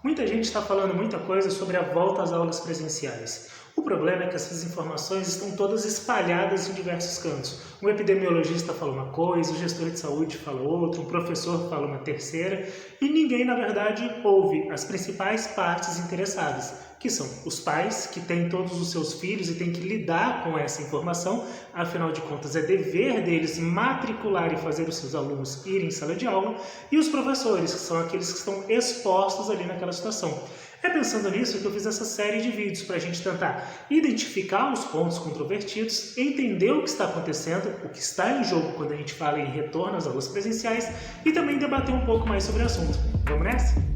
Muita gente está falando muita coisa sobre a volta às aulas presenciais. O problema é que essas informações estão todas espalhadas em diversos cantos. Um epidemiologista fala uma coisa, o gestor de saúde fala outra, um professor fala uma terceira, e ninguém, na verdade, ouve as principais partes interessadas, que são os pais, que têm todos os seus filhos e têm que lidar com essa informação, afinal de contas é dever deles matricular e fazer os seus alunos irem em sala de aula, e os professores, que são aqueles que estão expostos ali naquela situação. É pensando nisso que eu fiz essa série de vídeos para a gente tentar identificar os pontos controvertidos, entender o que está acontecendo, o que está em jogo quando a gente fala em retorno às aulas presenciais e também debater um pouco mais sobre o assunto. Vamos nessa?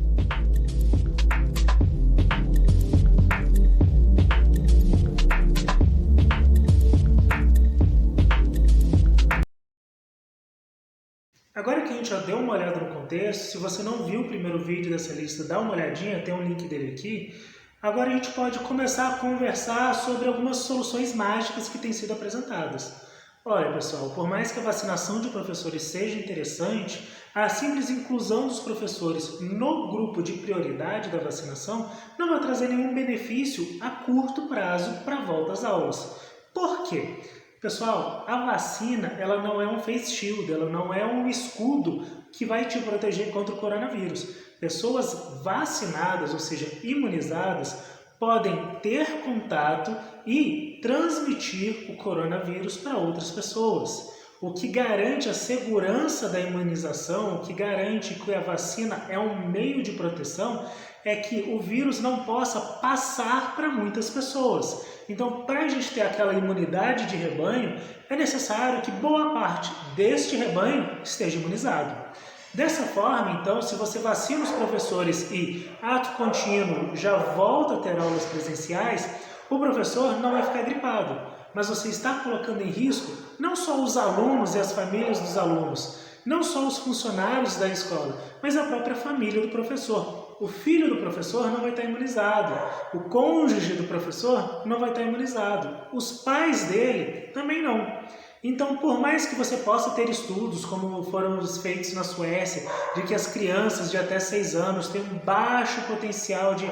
Agora que a gente já deu uma olhada no contexto, se você não viu o primeiro vídeo dessa lista, dá uma olhadinha, tem um link dele aqui. Agora a gente pode começar a conversar sobre algumas soluções mágicas que têm sido apresentadas. Olha, pessoal, por mais que a vacinação de professores seja interessante, a simples inclusão dos professores no grupo de prioridade da vacinação não vai trazer nenhum benefício a curto prazo para a volta às aulas. Por quê? Pessoal, a vacina ela não é um face shield, ela não é um escudo que vai te proteger contra o coronavírus. Pessoas vacinadas, ou seja, imunizadas, podem ter contato e transmitir o coronavírus para outras pessoas. O que garante a segurança da imunização, o que garante que a vacina é um meio de proteção, é que o vírus não possa passar para muitas pessoas. Então, para a gente ter aquela imunidade de rebanho, é necessário que boa parte deste rebanho esteja imunizado. Dessa forma, então, se você vacina os professores e, ato contínuo, já volta a ter aulas presenciais, o professor não vai ficar gripado, mas você está colocando em risco não só os alunos e as famílias dos alunos, não só os funcionários da escola, mas a própria família do professor. O filho do professor não vai estar imunizado, o cônjuge do professor não vai estar imunizado, os pais dele também não. Então, por mais que você possa ter estudos, como foram os feitos na Suécia, de que as crianças de até 6 anos têm um baixo potencial de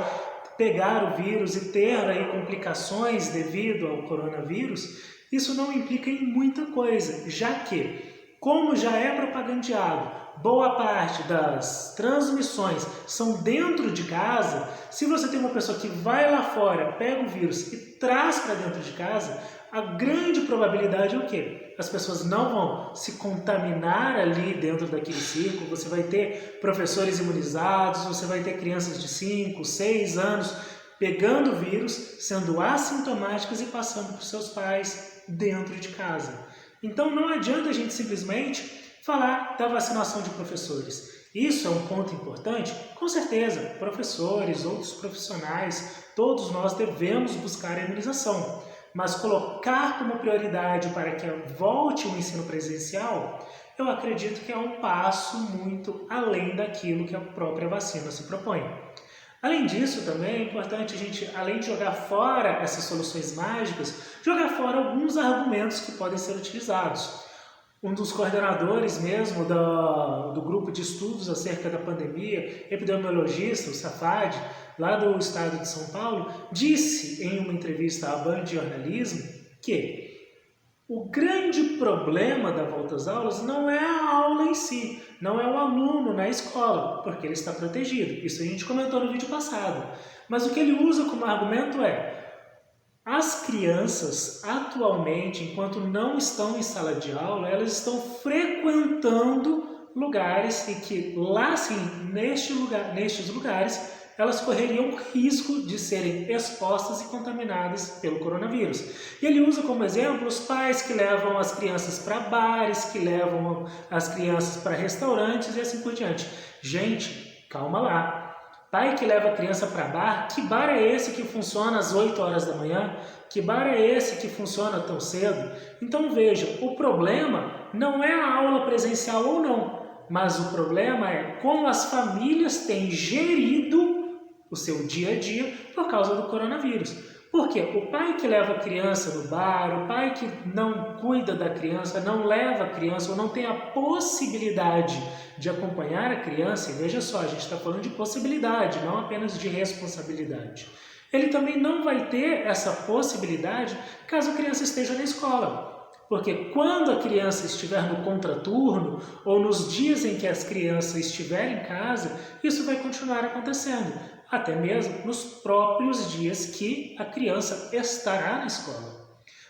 pegar o vírus e ter aí complicações devido ao coronavírus, isso não implica em muita coisa, já que, como já é propagandeado, boa parte das transmissões são dentro de casa, se você tem uma pessoa que vai lá fora, pega o vírus e traz para dentro de casa, a grande probabilidade é o quê? As pessoas não vão se contaminar ali dentro daquele círculo, você vai ter professores imunizados, você vai ter crianças de 5, 6 anos pegando o vírus, sendo assintomáticas e passando para os seus pais dentro de casa. Então não adianta a gente simplesmente falar da vacinação de professores. Isso é um ponto importante? Com certeza, professores, outros profissionais, todos nós devemos buscar a imunização. Mas colocar como prioridade para que volte o ensino presencial, eu acredito que é um passo muito além daquilo que a própria vacina se propõe. Além disso, também é importante a gente, além de jogar fora essas soluções mágicas, jogar fora alguns argumentos que podem ser utilizados. Um dos coordenadores mesmo do grupo de estudos acerca da pandemia, epidemiologista, o Safadi, lá do estado de São Paulo, disse em uma entrevista à Band Jornalismo que o grande problema da volta às aulas não é a aula em si, não é o aluno na escola, porque ele está protegido. Isso a gente comentou no vídeo passado. Mas o que ele usa como argumento é: as crianças, atualmente, enquanto não estão em sala de aula, elas estão frequentando lugares e que lá, sim, nestes lugares, elas correriam risco de serem expostas e contaminadas pelo coronavírus. E ele usa como exemplo os pais que levam as crianças para bares, que levam as crianças para restaurantes e assim por diante. Gente, calma lá. Pai que leva a criança para bar, que bar é esse que funciona às 8 horas da manhã? Que bar é esse que funciona tão cedo? Então veja, o problema não é a aula presencial ou não, mas o problema é como as famílias têm gerido o seu dia a dia por causa do coronavírus. Por quê? O pai que leva a criança no bar, o pai que não cuida da criança, não leva a criança ou não tem a possibilidade de acompanhar a criança, e veja só, a gente está falando de possibilidade, não apenas de responsabilidade. Ele também não vai ter essa possibilidade caso a criança esteja na escola. Porque quando a criança estiver no contraturno ou nos dias em que as crianças estiverem em casa, isso vai continuar acontecendo, até mesmo nos próprios dias que a criança estará na escola.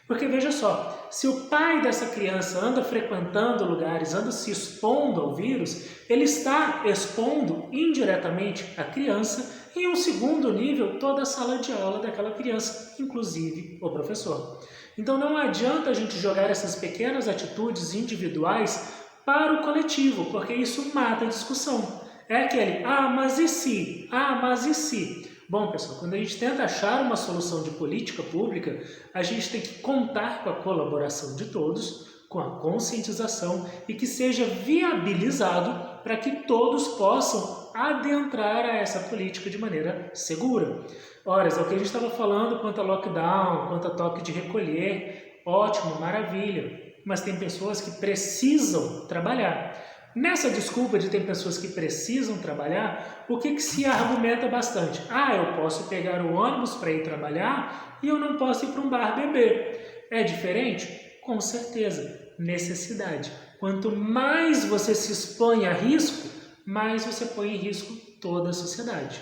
Porque veja só, se o pai dessa criança anda frequentando lugares, anda se expondo ao vírus, ele está expondo indiretamente a criança e, em um segundo nível, toda a sala de aula daquela criança, inclusive o professor. Então não adianta a gente jogar essas pequenas atitudes individuais para o coletivo, porque isso mata a discussão. É aquele, mas e se? Mas e se? Bom, pessoal, quando a gente tenta achar uma solução de política pública, a gente tem que contar com a colaboração de todos, com a conscientização e que seja viabilizado para que todos possam adentrar a essa política de maneira segura. Ora, é o que a gente estava falando quanto a lockdown, quanto a toque de recolher, ótimo, maravilha, mas tem pessoas que precisam trabalhar. Nessa desculpa de ter pessoas que precisam trabalhar, o que se argumenta bastante? Eu posso pegar o ônibus para ir trabalhar e eu não posso ir para um bar beber. É diferente? Com certeza. Necessidade. Quanto mais você se expõe a risco, mais você põe em risco toda a sociedade.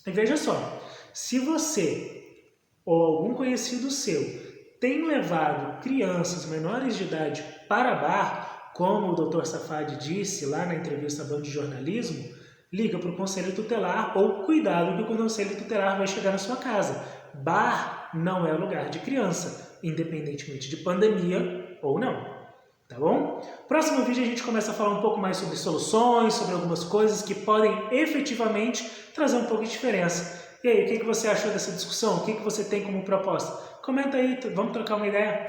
E veja só, se você ou algum conhecido seu tem levado crianças menores de idade para bar, como o Dr. Safadi disse lá na entrevista à Band de Jornalismo, liga para o Conselho Tutelar ou cuidado que o Conselho Tutelar vai chegar na sua casa. Bar não é lugar de criança, independentemente de pandemia ou não. Tá bom? Próximo vídeo a gente começa a falar um pouco mais sobre soluções, sobre algumas coisas que podem efetivamente trazer um pouco de diferença. E aí, o que você achou dessa discussão? O que você tem como proposta? Comenta aí, vamos trocar uma ideia.